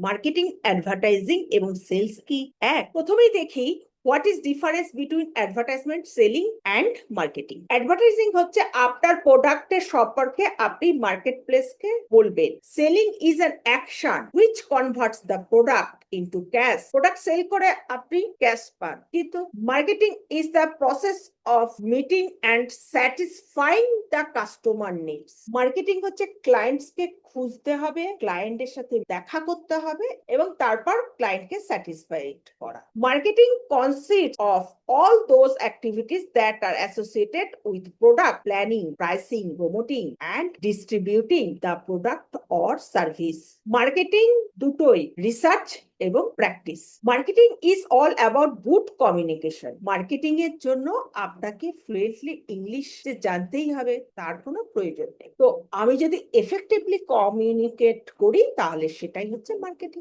Marketing, advertising এবং sales কি এক? প্রথমেই দেখি what is difference between advertisement, selling and marketing. Advertising হচ্ছে আপনার প্রোডাক্টের সম্পর্কে আপনি মার্কেট প্লেসকে বলবেন। Selling is an action which converts the product into cash. Product sell করে আপনি ক্যাশ পান। কিন্তু marketing is the process of meeting and satisfying the customer needs. Marketing হচ্ছে ক্লায়েন্টসকে খুঁজতে হবে, ক্লায়েন্টের সাথে দেখা করতে হবে এবং তারপর ক্লায়েন্টকে স্যাটিসফাইড করা। Marketing consists of all those activities that are associated with product planning, pricing, promoting, and distributing the product or service. Marketing দুটোই রিসার্চ এবং practice. Marketing is all about good communication. Marketing এর জন্য আপনাকে fluently English যে জানতেই হবে তার কোনো প্রয়োজন নেই। তো আমি যদি এফেক্টিভলি কমিউনিকেট করি তাহলে সেটাই হচ্ছে মার্কেটিং।